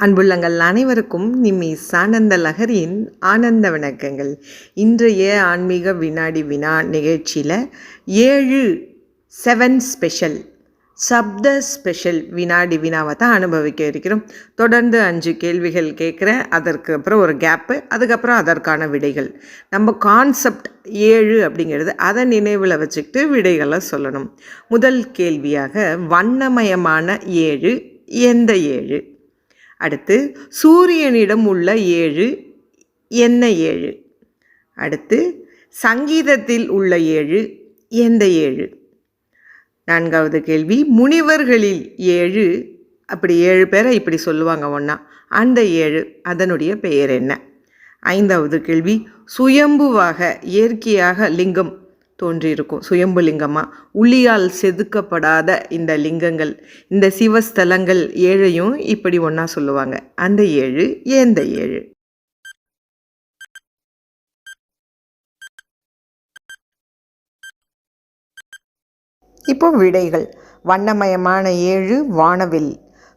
அன்புள்ளங்கள் அனைவருக்கும் நிமிஸ் ஆனந்த லஹரியின் ஆனந்த வணக்கங்கள். இன்றைய ஆன்மீக வினாடி வினா நிகழ்ச்சியில் 7 ஸ்பெஷல் சப்த ஸ்பெஷல் வினாடி வினாவை தான் அனுபவிக்க இருக்கிறோம். தொடர்ந்து 5 கேள்விகள் கேட்குறேன், அதற்கு அப்புறம் ஒரு கேப்பு, அதுக்கப்புறம் அதற்கான விடைகள். நம்ம கான்செப்ட் 7 அப்படிங்கிறது அதை நினைவில் வச்சுக்கிட்டு விடைகளை சொல்லணும். முதல் கேள்வியாக, வண்ணமயமான 7 எந்த 7? அடுத்து, சூரியனிடம் உள்ள 7 என்ன 7? அடுத்து, சங்கீதத்தில் உள்ள 7 எந்த 7? நான்காவது கேள்வி, முனிவர்களில் 7, அப்படி 7 பேரை இப்படி சொல்லுவாங்க ஒன்றா, அந்த 7 அதனுடைய பெயர் என்ன? ஐந்தாவது கேள்வி, சுயம்புவாக இயற்கையாக லிங்கம் தோன்றியிருக்கும், சுயம்பு லிங்கமாக உளியால் செதுக்கப்படாத இந்த லிங்கங்கள், இந்த சிவஸ்தலங்கள் 7ஐயும் இப்படி ஒன்றா சொல்லுவாங்க, அந்த 7 எந்த 7? இப்போ விடைகள். வண்ணமயமான 7 வானவில்,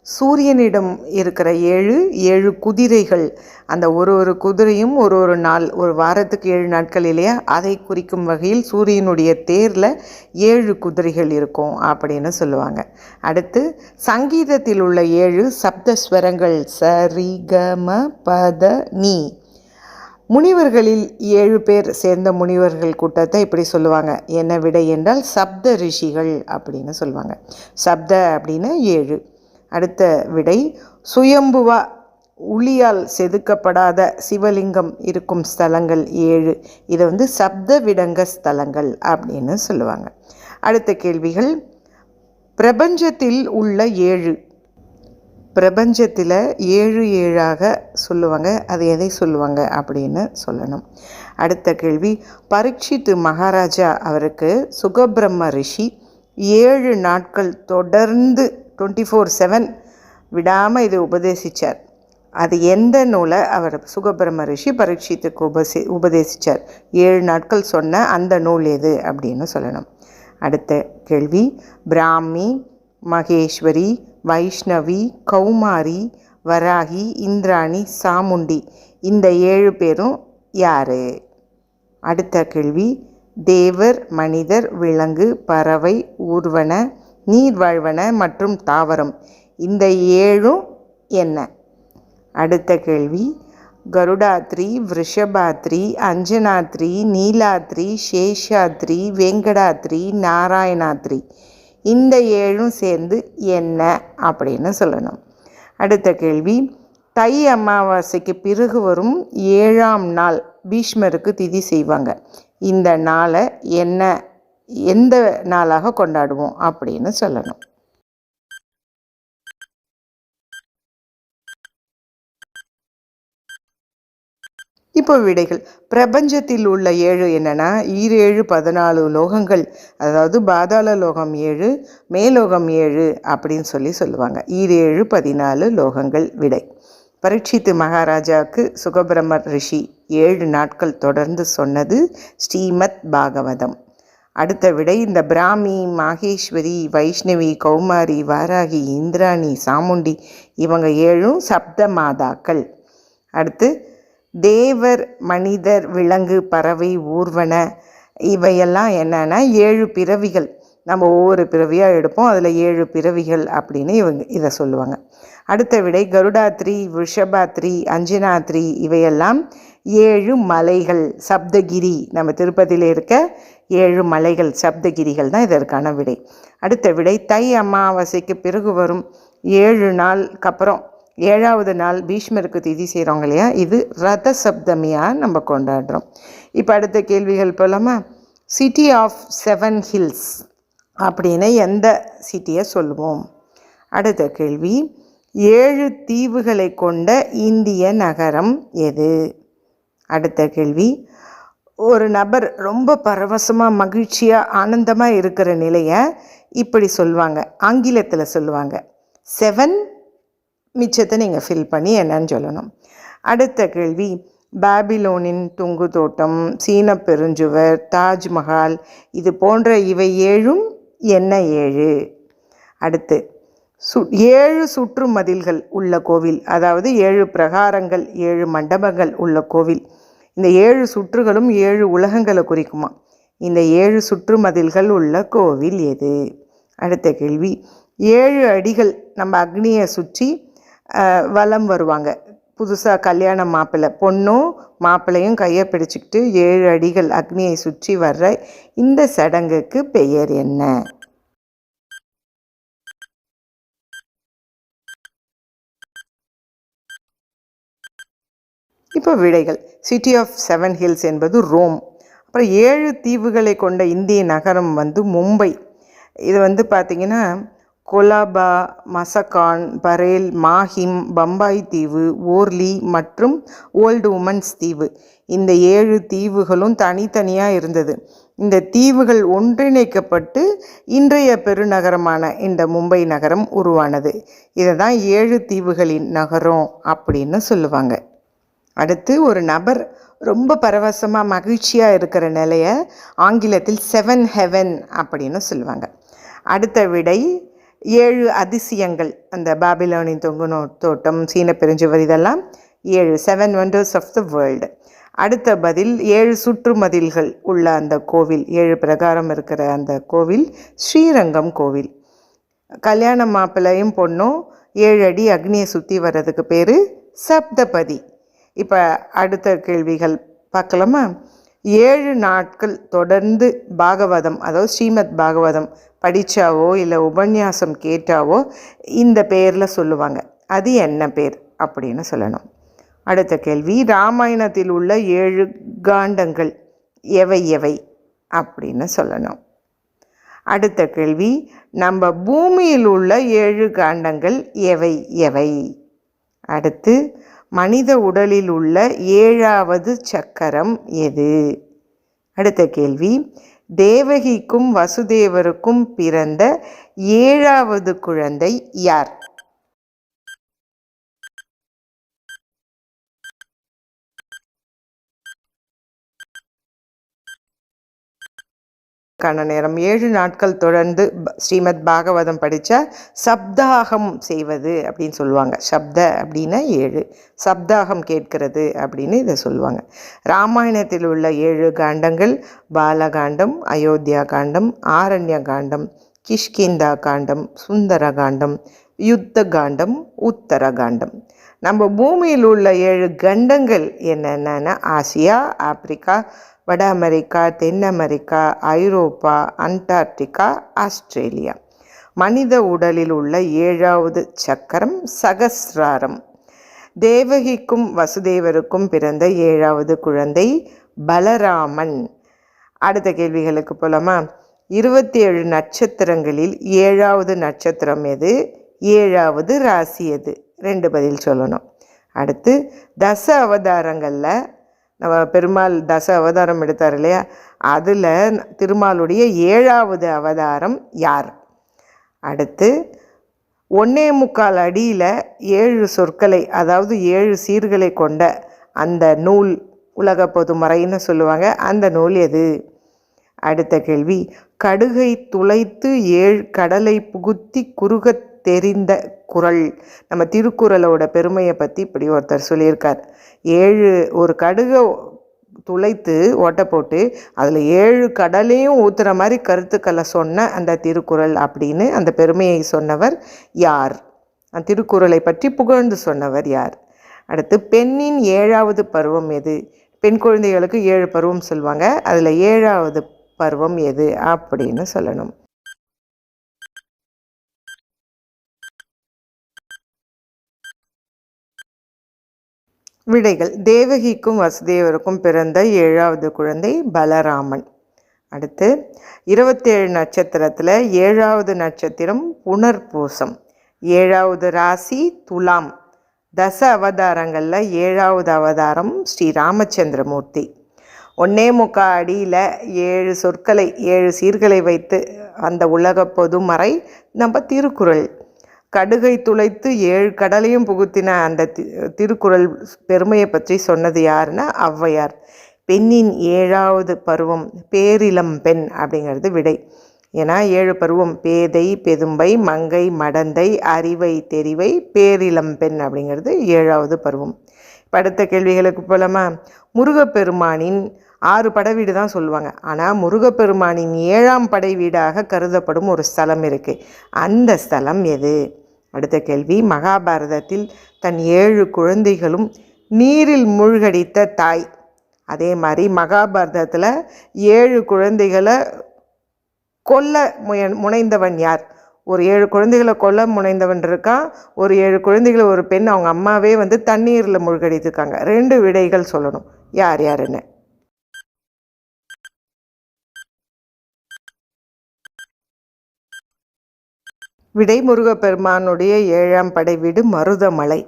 சூரியனிடம் இருக்கிற 7 குதிரைகள், அந்த ஒரு குதிரையும் ஒரு நாள், ஒரு வாரத்துக்கு 7 நாட்கள் இல்லையா, அதை குறிக்கும் வகையில் சூரியனுடைய தேரில் 7 குதிரைகள் இருக்கும் அப்படின்னு சொல்லுவாங்க. அடுத்து, சங்கீதத்தில் உள்ள 7 சப்தஸ்வரங்கள் சரி கம பத நீ. முனிவர்களில் 7 பேர் சேர்ந்த முனிவர்கள் கூட்டத்தை இப்படி சொல்லுவாங்க, என்ன விடை என்றால் சப்த ரிஷிகள் அப்படின்னு சொல்லுவாங்க. சப்த அப்படின்னா 7. அடுத்த விடை, சுயம்புவா உளியால் செதுக்கப்படாத சிவலிங்கம் இருக்கும் ஸ்தலங்கள் 7, இதை சப்த விடங்க ஸ்தலங்கள் அப்படின்னு சொல்லுவாங்க. அடுத்த கேள்விகள், பிரபஞ்சத்தில் உள்ள 7, பிரபஞ்சத்தில் 7 சொல்லுவாங்க, அது எதை சொல்லுவாங்க அப்படின்னு சொல்லணும். அடுத்த கேள்வி, பரீட்சித்து மகாராஜா அவருக்கு சுகபிரம்ம ரிஷி 7 நாட்கள் தொடர்ந்து 24/7 விடாமல் இது உபதேசித்தார், அது எந்த நூலை அவர் சுகபிரம்ம ரிஷி பரீட்சித்துக்கு உபதேசித்தார்? 7 நாட்கள் சொன்ன அந்த நூல் எது அப்படின்னு சொல்லணும். அடுத்த கேள்வி, பிராமி, மகேஸ்வரி, வைஷ்ணவி, கௌமாரி, வராகி, இந்திராணி, சாமுண்டி, இந்த 7 பேரும் யார்? அடுத்த கேள்வி, தேவர், மனிதர், விலங்கு, பறவை, ஊர்வன, நீர்வாழ்வன மற்றும் தாவரம், இந்த 7ம் என்ன? அடுத்த கேள்வி, கருடாத்ரி, விருஷபாத்ரி, அஞ்சனாத்ரி, நீலாத்ரி, சேஷாத்ரி, வெங்கடாத்ரி, நாராயணாத்ரி, இந்த 7ம் சேர்ந்து என்ன அப்படின்னு சொல்லணும். அடுத்த கேள்வி, தை அமாவாசைக்கு பிறகு வரும் 7ஆம் நாள் பீஷ்மருக்கு திதி செய்வாங்க, இந்த நாளை எந்த நாளாக கொண்டாடுவோம் அப்படின்னு சொல்லணும். இப்போ விடைகள். பிரபஞ்சத்தில் உள்ள 7 என்னன்னா, 7 14 லோகங்கள், அதாவது பாதாள லோகம் 7, மேலோகம் 7 அப்படின்னு சொல்லுவாங்க. 7 14 லோகங்கள் விடை. பரீட்சித்து மகாராஜாவுக்கு சுகபிரம்மர் ரிஷி 7 நாட்கள் தொடர்ந்து சொன்னது ஸ்ரீமத் பாகவதம். அடுத்த விடை, இந்த பிராமி, மாகேஸ்வரி, வைஷ்ணவி, கௌமாரி, வாராகி, இந்திராணி, சாமுண்டி, இவங்க 7ம் சப்த மாதாக்கள். அடுத்து, தேவர், மனிதர், விலங்கு, பறவை, ஊர்வன, இவையெல்லாம் என்னன்னா 7 பிறவிகள், நம்ம ஒவ்வொரு பிறவியாக எடுப்போம், அதில் 7 பிறவிகள் அப்படின்னு இதை சொல்லுவாங்க. அடுத்த விடை, கருடாத்ரி, விஷபாத்ரி, அஞ்சனாத்ரி, இவையெல்லாம் 7 மலைகள், சப்தகிரி, நம்ம திருப்பதியில் இருக்க 7 மலைகள் சப்தகிரிகள் தான் இதற்கான விடை. அடுத்த விடை, தை அமாவாசைக்கு பிறகு வரும் 7 நாளுக்கு அப்புறம் 7ஆவது நாள் பீஷ்மருக்கு திதி செய்கிறோங்க இல்லையா, இது ரத சப்தமியாக நம்ம கொண்டாடுறோம். இப்போ அடுத்த கேள்விகள் போலாமா? சிட்டி ஆஃப் 7 ஹில்ஸ் அப்படின்னு எந்த சிட்டியை சொல்லுவோம்? அடுத்த கேள்வி, 7 தீவுகளை கொண்ட இந்திய நகரம் எது? அடுத்த கேள்வி, ஒரு நபர் ரொம்ப பரவசமாக, மகிழ்ச்சியாக, ஆனந்தமாக இருக்கிற நிலையை இப்படி சொல்லுவாங்க, ஆங்கிலத்தில் சொல்லுவாங்க. 7 மிச்சத்தை நீங்கள் ஃபில் பண்ணி என்னன்னு சொல்லணும். அடுத்த கேள்வி, பாபிலோனின் தொங்கு தோட்டம், சீன பெருஞ்சுவர், தாஜ்மஹால், இது போன்ற இவை 7ம் என்ன 7? அடுத்து, 7 சுற்று மதில்கள் உள்ள கோவில், அதாவது 7 பிரகாரங்கள் 7 மண்டபங்கள் உள்ள கோவில். இந்த 7 சுற்றுகளும் 7 உலகங்களை குறிக்குமா. இந்த 7 சுற்று மதில்கள் உள்ள கோவில் எது? அடுத்த கேள்வி, 7 அடிகள் நம்ம அக்னியை சுற்றி வலம் வருவாங்க. புதுசாக கல்யாண மாப்பிள்ளை பொண்ணும் மாப்பிள்ளையும் கையை பிடிச்சிக்கிட்டு 7 அடிகள் அக்னியை சுற்றி வர்ற இந்த சடங்குக்கு பெயர் என்ன? இப்போ விடைகள். சிட்டி ஆஃப் 7 ஹில்ஸ் என்பது ரோம். அப்புறம் 7 தீவுகளை கொண்ட இந்திய நகரம் மும்பை. இது பார்த்திங்கன்னா கொலாபா, மசகான், பரேல், மாஹிம், பம்பாய் தீவு, ஓர்லி மற்றும் ஓல்டு உமன்ஸ் தீவு. இந்த 7 தீவுகளும் தனித்தனியாக இருந்தது. இந்த தீவுகள் ஒன்றிணைக்கப்பட்டு இன்றைய பெருநகரமான இந்த மும்பை நகரம் உருவானது. இதை தான் 7 தீவுகளின் நகரம் அப்படின்னு சொல்லுவாங்க. அடுத்து, ஒரு நபர் ரொம்ப பரவசமாக மகிழ்ச்சியாக இருக்கிற நிலையை ஆங்கிலத்தில் 7 ஹெவன் அப்படின்னு சொல்லுவாங்க. அடுத்த விடை, 7 அதிசயங்கள். அந்த பாபிலோனின் தொங்கு தோட்டம், சீன பெருஞ்சுவர், இதெல்லாம் 7 வண்டர்ஸ் ஆஃப் த வேர்ல்டு. அடுத்த பதில், 7 சுற்று மதில்கள் உள்ள அந்த கோவில், 7 பிரகாரம் இருக்கிற அந்த கோவில் ஸ்ரீரங்கம் கோவில். கல்யாண மாப்பிள்ளையும் பொண்ணும் 7 அடி அக்னியை சுற்றி வர்றதுக்கு பேர் சப்தபதி. இப்போ அடுத்த கேள்விகள் பார்க்கலாமா? 7 நாட்கள் தொடர்ந்து பாகவதம், அதாவது ஸ்ரீமத் பாகவதம் படித்தாவோ இல்லை உபன்யாசம் கேட்டாவோ இந்த பேரில் சொல்லுவாங்க. அது என்ன பேர் அப்படின்னு சொல்லணும். அடுத்த கேள்வி, ராமாயணத்தில் உள்ள 7 காண்டங்கள் எவை எவை அப்படின்னு சொல்லணும். அடுத்த கேள்வி, நம்ம பூமியில் உள்ள 7 காண்டங்கள் எவை எவை? அடுத்து, மனித உடலில் உள்ள 7வது சக்கரம் எது? அடுத்த கேள்வி, தேவகிக்கும் வசுதேவருக்கும் பிறந்த 7வது குழந்தை யார்? நேரம் 7 நாட்கள் தொடர்ந்து ஸ்ரீமத் பாகவதம் படித்தா சப்தாகம் செய்வது அப்படின்னு சொல்லுவாங்க. சப்த அப்படின்னா 7, சப்தாகம் கேட்கிறது அப்படின்னு இதை சொல்லுவாங்க. ராமாயணத்தில் உள்ள 7 காண்டங்கள் பாலகாண்டம், அயோத்தியா காண்டம், ஆரண்ய காண்டம், கிஷ்கிந்தா காண்டம், சுந்தர காண்டம், யுத்த காண்டம், உத்தர காண்டம். நம்ம பூமியில் உள்ள 7 கண்டங்கள் என்னென்னா ஆசியா, ஆப்பிரிக்கா, வட அமெரிக்கா, தென் அமெரிக்கா, ஐரோப்பா, அண்டார்டிகா, ஆஸ்திரேலியா. மனித உடலில் உள்ள 7வது சக்கரம் சகஸ்ராரம். தேவகிக்கும் வசுதேவருக்கும் பிறந்த 7வது குழந்தை பலராமன். அடுத்த கேள்விகளுக்கு போலாமா? 27 நட்சத்திரங்களில் 7வது நட்சத்திரம் எது? 7வது ராசி எது? 2 பதில் சொல்லணும். அடுத்து, தச அவதாரங்களில் நம்ம பெருமாள் தச அவதாரம் எடுத்தார் இல்லையா, அதில் திருமாலுடைய 7வது அவதாரம் யார்? அடுத்து, 1.25 அடியில் 7 சொற்களை, அதாவது 7 சீர்களை கொண்ட அந்த நூல் உலக பொதுமறைன்னு சொல்லுவாங்க. அந்த நூல் எது? அடுத்த கேள்வி, கடுகை துளைத்து 7 கடலை புகுத்தி குறுகத் தெரிந்த குறள். நம்ம திருக்குறளோட பெருமையை பற்றி இப்படி ஒருத்தர் சொல்லியிருக்கார். ஒரு கடுகை துளைத்து ஓட்டை போட்டு அதில் 7 கடலையும் ஊற்றுற மாதிரி கருத்துக்களை சொன்ன அந்த திருக்குறள் அப்படின்னு அந்த பெருமையை சொன்னவர் யார்? அந்த திருக்குறளை பற்றி புகழ்ந்து சொன்னவர் யார்? அடுத்து, பெண்ணின் 7வது பருவம் எது? பெண் குழந்தைகளுக்கு 7 பருவம் சொல்லுவாங்க. அதில் 7வது பருவம் எது அப்படின்னு சொல்லணும். விடைகள். தேவகிக்கும் வசுதேவருக்கும் பிறந்த 7வது குழந்தை பலராமன். அடுத்து, 27 நட்சத்திரத்தில் 7வது நட்சத்திரம் புனர்பூசம். 7வது ராசி துலாம். தச அவதாரங்களில் 7வது அவதாரம் ஸ்ரீ ராமச்சந்திரமூர்த்தி. 1.25 அடியில் 7 சொற்களை 7 சீர்களை வைத்து அந்த உலக பொதுமறை நம்ம திருக்குறள். கடுகை துளைத்து 7 கடலையும் புகுத்தின அந்த திருக்குறள் பெருமையை பற்றி சொன்னது யாருன்னா ஔவையார். பெண்ணின் 7வது பருவம் பேரிளம் பெண் அப்படிங்கிறது விடை. ஏன்னா 7 பருவம் பேதை, பெதும்பை, மங்கை, மடந்தை, அறிவை, தெரிவை, பேரிளம்பெண் அப்படிங்கிறது 7வது பருவம். இப்போ அடுத்த கேள்விகளுக்கு போலாமா? முருகப்பெருமானின் 6 படை வீடு தான் சொல்லுவாங்க. ஆனால் முருகப்பெருமானின் 7ஆம் படை வீடாக கருதப்படும் ஒரு ஸ்தலம் இருக்குது. அந்த ஸ்தலம் எது? அடுத்த கேள்வி, மகாபாரதத்தில் தன் 7 குழந்தைகளும் நீரில் மூழ்கடித்த தாய். அதே மாதிரி மகாபாரதத்தில் 7 குழந்தைகளை கொல்ல முனைந்தவன் யார்? ஒரு 7 குழந்தைகளை கொல்ல முனைந்தவன் இருக்கான். ஒரு 7 குழந்தைகளை ஒரு பெண் அவங்க அம்மாவே தண்ணீரில் மூழ்கடித்திருக்காங்க. 2 விடைகள் சொல்லணும். யார் யாருன்னு. விடை முருகப்பெருமானுடைய 7ஆம் படை வீடு மருதமலை.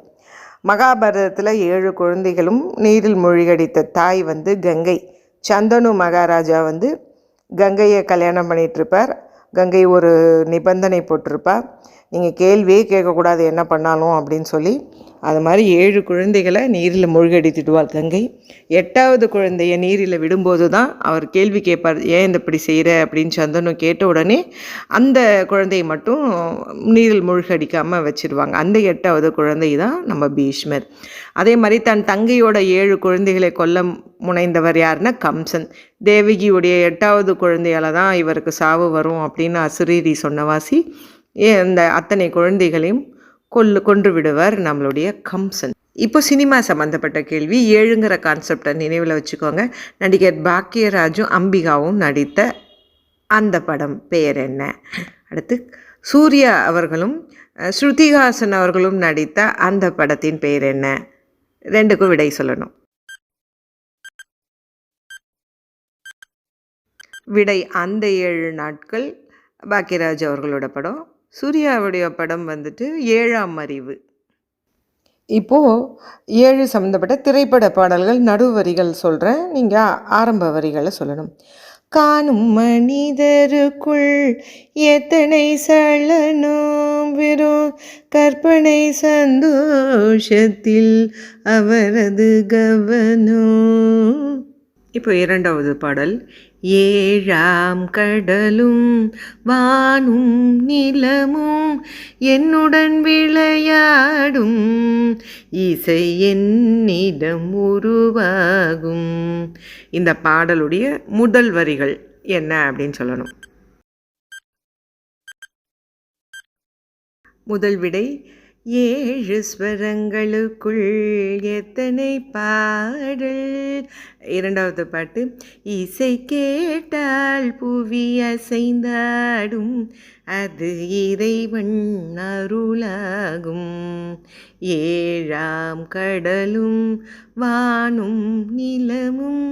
மகாபாரதத்தில் 7 குழந்தைகளும் நீரில் மூழ்கடித்த தாய் கங்கை. சந்தனு மகாராஜா கங்கையை கல்யாணம் பண்ணிகிட்ருப்பார். கங்கை ஒரு நிபந்தனை போட்டிருப்பார், நீங்கள் கேள்வியே கேட்கக்கூடாது என்ன பண்ணாலும் அப்படின்னு சொல்லி. அது மாதிரி 7 குழந்தைகளை நீரில் மூழ்கடித்துடுவார் கங்கை. 8வது குழந்தைய நீரில் விடும்போது தான் அவர் கேள்வி கேட்பார், ஏன் இப்படி செய்கிற அப்படின்னு. சந்தனு கேட்ட உடனே அந்த குழந்தையை மட்டும் நீரில் மூழ்கடிக்காமல் வச்சுருவாங்க. அந்த 8வது குழந்தை தான் நம்ம பீஷ்மர். அதே மாதிரி தன் தங்கையோட 7 குழந்தைகளை கொல்ல முனைந்தவர் யாருன்னா கம்சன். தேவகியுடைய 8வது குழந்தையால் தான் இவருக்கு சாவு வரும் அப்படின்னு அசுரீரி சொன்னவாசி அந்த அத்தனை குழந்தைகளையும் கொன்று விடுவார் நம்மளுடைய கம்சன். இப்போ சினிமா சம்மந்தப்பட்ட கேள்வி. 7ங்கிற கான்செப்டை நினைவில் வச்சுக்கோங்க. நடிகர் பாக்கியராஜும் அம்பிகாவும் நடித்த அந்த படம் பெயர் என்ன? அடுத்து சூர்யா அவர்களும் ஸ்ருதிஹாசன் அவர்களும் நடித்த அந்த படத்தின் பெயர் என்ன? 2க்கும் விடை சொல்லணும். விடை அந்த 7 நாட்கள் பாக்கியராஜ் அவர்களோட படம். சூர்யாவுடைய படம் 7ஆம் அறிவு. இப்போது 7 சம்மந்தப்பட்ட திரைப்பட பாடல்கள் நடுவரிகள் சொல்கிறேன், நீங்கள் ஆரம்ப வரிகளை சொல்லணும். காணும் மனிதருக்குள் எத்தனை சலனம், வெறும் கற்பனை சந்தோஷத்தில் அவரது கவனம். இப்போ 2வது பாடல். 7ஆம் கடலும் வானும் நிலமும் என்னுடன் விளையாடும், இசை என்னிடம் உருவாகும். இந்த பாடலுடைய முதல் வரிகள் என்ன அப்படின்னு சொல்லணும். முதல் விடை 7 ஸ்வரங்களுக்குள் எத்தனை பாடல். 2வது பாட்டு. இசை கேட்டால் புவி அசைந்தாடும், அது இறைவன் அருளாகும். 7ஆம் கடலும் வானும் நிலமும்.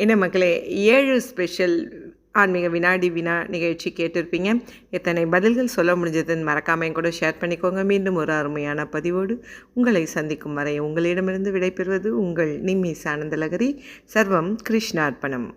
என்ன மக்களே, 7 ஸ்பெஷல் ஆன்மீக வினாடி வினா நிகழ்ச்சி கேட்டிருப்பீங்க. எத்தனை பதில்கள் சொல்ல முடிஞ்சதுன்னு மறக்காமல் என் கூட ஷேர் பண்ணிக்கோங்க. மீண்டும் ஒரு அருமையான பதிவோடு உங்களை சந்திக்கும் வரை உங்களிடமிருந்து விடைபெறுவது உங்கள் நிம்மிஸ் ஆனந்தலகரி. சர்வம் கிருஷ்ணார்ப்பணம்.